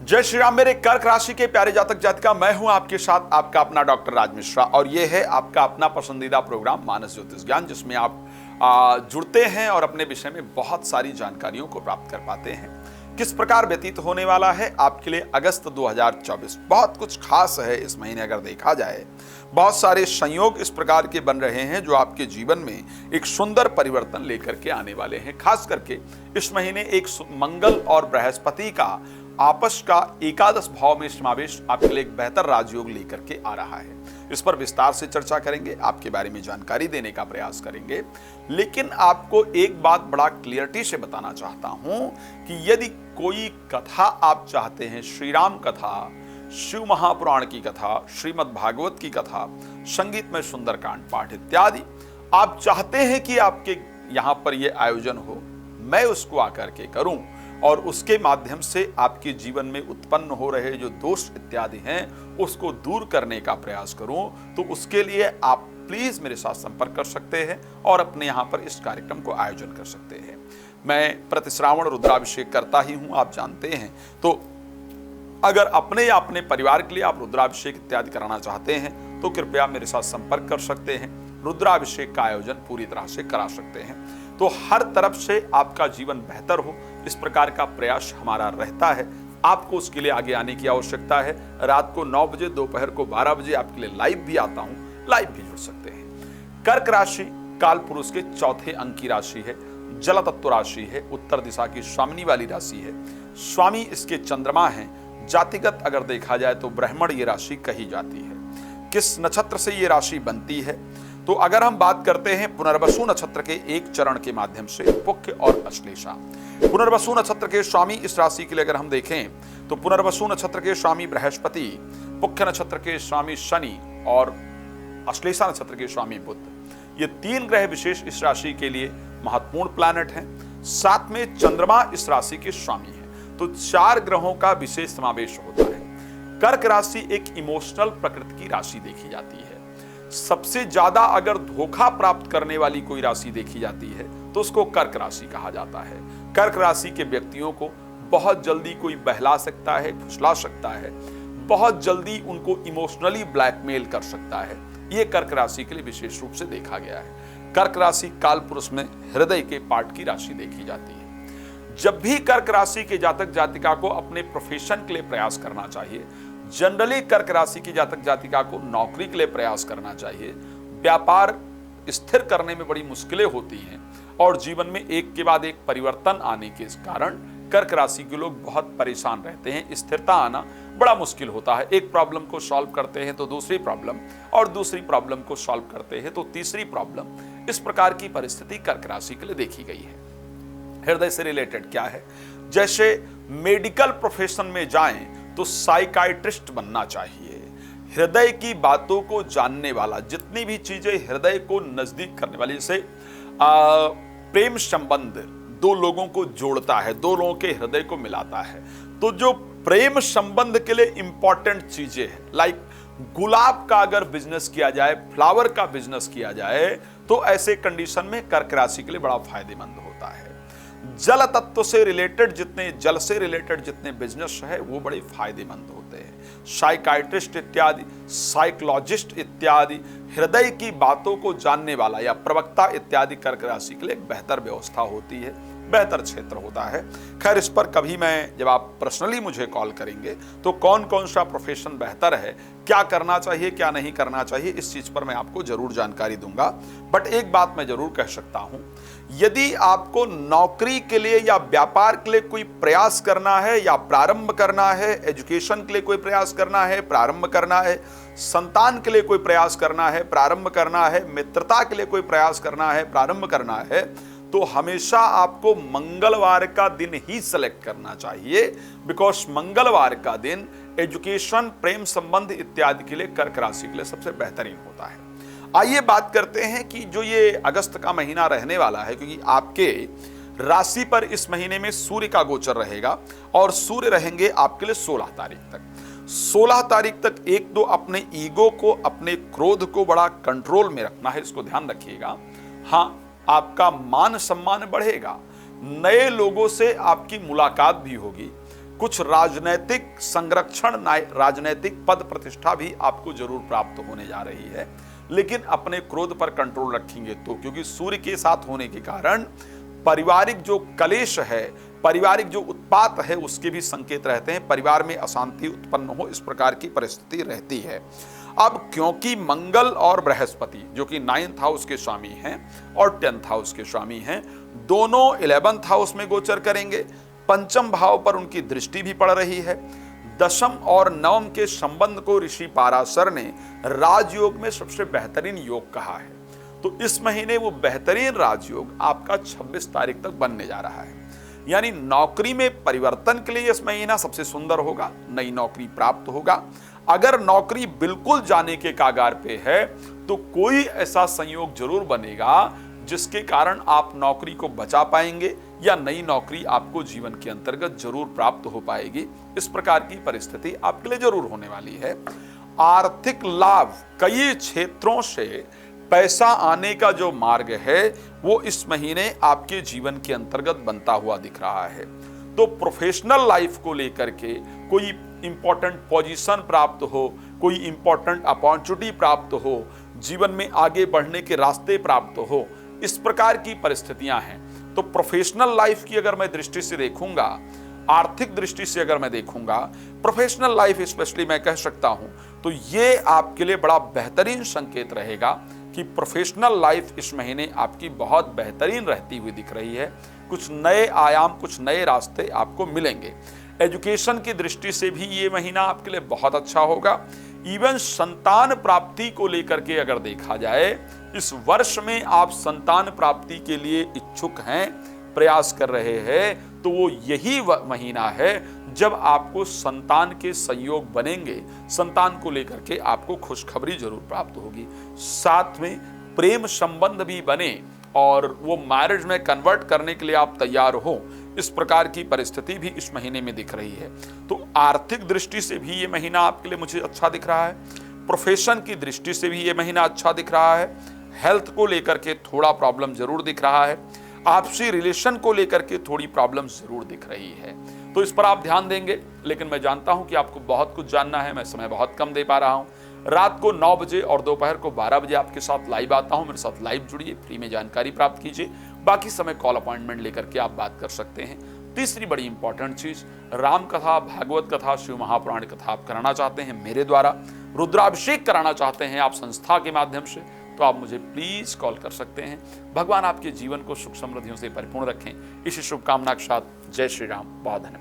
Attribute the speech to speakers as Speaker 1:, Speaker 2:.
Speaker 1: जय श्री राम। मेरे कर्क राशि के प्यारे जातक जातिका, मैं हूं आपके साथ आपका अपना डॉक्टर राज मिश्रा और यह है आपका अपना पसंदीदा प्रोग्राम मानस ज्योतिष ज्ञान, जिसमें आप जुड़ते हैं और अपने विषय में बहुत सारी जानकारियों को प्राप्त कर पाते हैं। किस प्रकार व्यतीत होने वाला है आपके लिए अगस्त 2024, बहुत कुछ खास है इस महीने। अगर देखा जाए बहुत सारे संयोग इस प्रकार के बन रहे हैं जो आपके जीवन में एक सुंदर परिवर्तन लेकर के आने वाले हैं। खास करके इस महीने एक मंगल और बृहस्पति का आपस का एकादश भाव में समावेश आपके लिए एक बेहतर राजयोग लेकर के आ रहा है। इस पर विस्तार से चर्चा करेंगे, आपके बारे में जानकारी देने का प्रयास करेंगे। लेकिन आपको एक बात बड़ा क्लियरिटी से बताना चाहता हूं कि यदि कोई कथा आप चाहते हैं, श्री राम कथा, शिव महापुराण की कथा, श्रीमद् भागवत की कथा, संगीत में सुंदरकांड पाठ इत्यादि आप चाहते हैं कि आपके यहां पर यह आयोजन हो, मैं उसको आकर के करूं और उसके माध्यम से आपके जीवन में उत्पन्न हो रहे जो दोष इत्यादि हैं उसको दूर करने का प्रयास करूं, तो उसके लिए आप प्लीज मेरे साथ संपर्क कर सकते हैं और अपने यहां पर इस कार्यक्रम को आयोजन कर सकते हैं। मैं प्रति श्रावण रुद्राभिषेक करता ही हूं, आप जानते हैं। तो अगर अपने या अपने परिवार के लिए आप रुद्राभिषेक इत्यादि कराना चाहते हैं तो कृपया मेरे साथ संपर्क कर सकते हैं। रुद्राभिषेक का आयोजन पूरी तरह से करा सकते हैं। तो हर तरफ से आपका जीवन बेहतर हो, इस प्रकार का प्रयास हमारा रहता है। आपको उसके लिए आगे आने की आवश्यकता है। रात को 9 बजे, दोपहर को 12 बजे आपके लिए लाइव भी आता हूं, लाइव भी जुड़ सकते हैं। कर्क राशि काल पुरुष के चौथे अंक की राशि है, जल तत्व राशि है, उत्तर दिशा की स्वामिनी वाली राशि है। स्वामी इसके चंद्रमा हैं। जातिगत अगर देखा जाए तो ब्राह्मण ये राशि कही जाती है। किस नक्षत्र से ये राशि बनती है, तो अगर हम बात करते हैं पुनर्वसु नक्षत्र के एक चरण के माध्यम से पुख्य और अश्लेषा। पुनर्वसु नक्षत्र के स्वामी इस राशि के लिए अगर हम देखें तो पुनर्वसु नक्षत्र के स्वामी बृहस्पति, पुख्य नक्षत्र के स्वामी शनि और अश्लेषा नक्षत्र के स्वामी बुध, ये 3 ग्रह विशेष इस राशि के लिए महत्वपूर्ण प्लैनेट हैं। साथ में चंद्रमा इस राशि के स्वामी है, तो 4 ग्रहों का विशेष समावेश होता है। कर्क राशि एक इमोशनल प्रकृति की राशि देखी जाती है। सबसे ज्यादा अगर धोखा प्राप्त करने वाली कोई राशि देखी जाती है तो उसको कर्क राशि कहा जाता है। कर्क राशि के व्यक्तियों को बहुत जल्दी कोई बहला सकता है, फुसला सकता है, बहुत जल्दी उनको इमोशनली ब्लैकमेल कर सकता है। यह कर्क राशि के लिए विशेष रूप से देखा गया है। कर्क राशि काल पुरुष में हृदय के पार्ट की राशि देखी जाती है। जब भी कर्क राशि के जातक जातिका को अपने प्रोफेशन के लिए प्रयास करना चाहिए, जनरली कर्क राशि की जातक जातिका को नौकरी के लिए प्रयास करना चाहिए। व्यापार स्थिर करने में बड़ी मुश्किलें होती हैं और जीवन में एक के बाद एक परिवर्तन आने के कारण कर्क राशि के लोग बहुत परेशान रहते हैं। स्थिरता आना बड़ा मुश्किल होता है। एक प्रॉब्लम को सॉल्व करते हैं तो दूसरी प्रॉब्लम, और दूसरी प्रॉब्लम को सॉल्व करते हैं तो तीसरी प्रॉब्लम। इस प्रकार की परिस्थिति कर्क राशि के लिए देखी गई है। हृदय से रिलेटेड क्या है, जैसे मेडिकल प्रोफेशन में जाएं तो साइकाइट्रिस्ट बनना चाहिए। हृदय की बातों को जानने वाला, जितनी भी चीजें हृदय को नजदीक करने वाली, जैसे प्रेम संबंध 2 लोगों को जोड़ता है, 2 लोगों के हृदय को मिलाता है, तो जो प्रेम संबंध के लिए इंपॉर्टेंट चीजें हैं, लाइक गुलाब का अगर बिजनेस किया जाए, फ्लावर का बिजनेस किया जाए, तो ऐसे कंडीशन में कर्क राशि के लिए बड़ा फायदेमंद होता है। जल तत्व से रिलेटेड जितने, जल से रिलेटेड जितने बिजनेस है वो बड़े फायदेमंद होते हैं। साइकाइट्रिस्ट इत्यादि, साइकोलॉजिस्ट इत्यादि, हृदय की बातों को जानने वाला या प्रवक्ता इत्यादि कर्क राशि के लिए एक बेहतर व्यवस्था होती है, बेहतर क्षेत्र होता है। खैर, इस पर कभी मैं, जब आप पर्सनली मुझे कॉल करेंगे तो कौन कौन सा प्रोफेशन बेहतर है, क्या करना चाहिए, क्या नहीं करना चाहिए, इस चीज पर मैं आपको जरूर जानकारी दूंगा। बट एक बात मैं जरूर कह सकता हूं, यदि आपको नौकरी के लिए या व्यापार के लिए कोई प्रयास करना है या प्रारंभ करना है, एजुकेशन के लिए कोई प्रयास करना है, प्रारंभ करना है, संतान के लिए कोई प्रयास करना है, प्रारंभ करना है, मित्रता के लिए कोई प्रयास करना है, प्रारंभ करना है, तो हमेशा आपको मंगलवार का दिन ही सेलेक्ट करना चाहिए। बिकॉज मंगलवार का दिन एजुकेशन, प्रेम संबंध इत्यादि के लिए कर्क राशि के लिए सबसे बेहतरीन होता है। आइए बात करते हैं कि जो ये अगस्त का महीना रहने वाला है, क्योंकि आपके राशि पर इस महीने में सूर्य का गोचर रहेगा और सूर्य रहेंगे आपके लिए 16 तारीख तक। 16 तारीख तक 1-2 अपने ईगो को, अपने क्रोध को बड़ा कंट्रोल में रखना है, इसको ध्यान रखिएगा। हाँ, आपका मान सम्मान बढ़ेगा, नए लोगों से आपकी मुलाकात भी होगी, कुछ राजनैतिक संरक्षण, राजनैतिक पद प्रतिष्ठा भी आपको जरूर प्राप्त होने जा रही है। लेकिन अपने क्रोध पर कंट्रोल रखेंगे तो, क्योंकि सूर्य के साथ होने के कारण पारिवारिक जो कलेश है, पारिवारिक जो उत्पात है, उसके भी संकेत रहते हैं। परिवार में अशांति उत्पन्न हो, इस प्रकार की परिस्थिति रहती है। अब क्योंकि मंगल और बृहस्पति जो कि 9th हाउस के स्वामी हैं और 10th हाउस के स्वामी हैं, दोनों 11th हाउस में गोचर करेंगे। पंचम भाव पर उनकी दृष्टि भी पड़ रही है। दशम और नवम के संबंध को ऋषि पाराशर ने राजयोग में सबसे बेहतरीन योग कहा है। तो इस महीने वो बेहतरीन राजयोग आपका 26 तारीख तक बनने जा रहा है। यानी नौकरी में परिवर्तन के लिए इस महीना सबसे सुंदर होगा, नई नौकरी प्राप्त होगा। अगर नौकरी बिल्कुल जाने के कागार पे है तो कोई ऐसा संयोग जरूर बनेगा जिसके कारण आप नौकरी को बचा पाएंगे या नई नौकरी आपको जीवन के अंतर्गत जरूर प्राप्त हो पाएगी। इस प्रकार की परिस्थिति आपके लिए जरूर होने वाली है। आर्थिक लाभ, कई क्षेत्रों से पैसा आने का जो मार्ग है वो इस महीने आपके जीवन के अंतर्गत बनता हुआ दिख रहा है। तो प्रोफेशनल लाइफ को लेकर के कोई इंपॉर्टेंट पोजीशन प्राप्त हो, कोई इंपॉर्टेंट अपॉर्चुनिटी प्राप्त हो, जीवन में आगे बढ़ने के रास्ते प्राप्त हो, इस प्रकार की परिस्थितियां हैं। तो प्रोफेशनल लाइफ की अगर मैं दृष्टि से देखूंगा, आर्थिक दृष्टि से अगर मैं देखूंगा, प्रोफेशनल लाइफ स्पेशली मैं कह सकता हूं, तो ये आपके लिए बड़ा बेहतरीन संकेत रहेगा कि प्रोफेशनल लाइफ इस महीने आपकी बहुत बेहतरीन रहती हुई दिख रही है। कुछ नए आयाम, कुछ नए रास्ते आपको मिलेंगे। एजुकेशन की दृष्टि से भी ये महीना आपके लिए बहुत अच्छा होगा। इवन संतान प्राप्ति को लेकर के अगर देखा जाए, इस वर्ष में आप संतान प्राप्ति के लिए इच्छुक हैं, प्रयास कर रहे हैं, तो वो यही महीना है जब आपको संतान के संयोग बनेंगे। संतान को लेकर के आपको खुशखबरी जरूर प्राप्त होगी। साथ में प्रेम संबंध भी बने और वो मैरिज में कन्वर्ट करने के लिए आप तैयार हो, इस प्रकार की परिस्थिति भी इस महीने में दिख रही है। तो आर्थिक दृष्टि से भी ये महीना आपके लिए मुझे अच्छा दिख रहा है। प्रोफेशन की दृष्टि से भी ये महीना अच्छा दिख रहा है। हेल्थ को लेकर के थोड़ा प्रॉब्लम जरूर दिख रहा है। आपसी रिलेशन को लेकर के थोड़ी प्रॉब्लम जरूर दिख रही है। तो इस पर आप ध्यान देंगे। लेकिन मैं जानता हूं कि आपको बहुत कुछ जानना है, मैं समय बहुत कम दे पा रहा हूं। रात को 9 बजे और दोपहर को 12 बजे आपके साथ लाइव आता हूं। मेरे साथ लाइव जुड़िए, फ्री में जानकारी प्राप्त कीजिए। बाकी समय कॉल अपॉइंटमेंट लेकर के आप बात कर सकते हैं। तीसरी बड़ी इंपॉर्टेंट चीज, राम कथा, भागवत कथा, शिव महापुराण कथा आप कराना चाहते हैं मेरे द्वारा, रुद्राभिषेक कराना चाहते हैं आप संस्था के माध्यम से, तो आप मुझे प्लीज कॉल कर सकते हैं। भगवान आपके जीवन को सुख समृद्धियों से परिपूर्ण रखें। इसी शुभकामना के साथ जय श्री राम। बहुत धन्यवाद।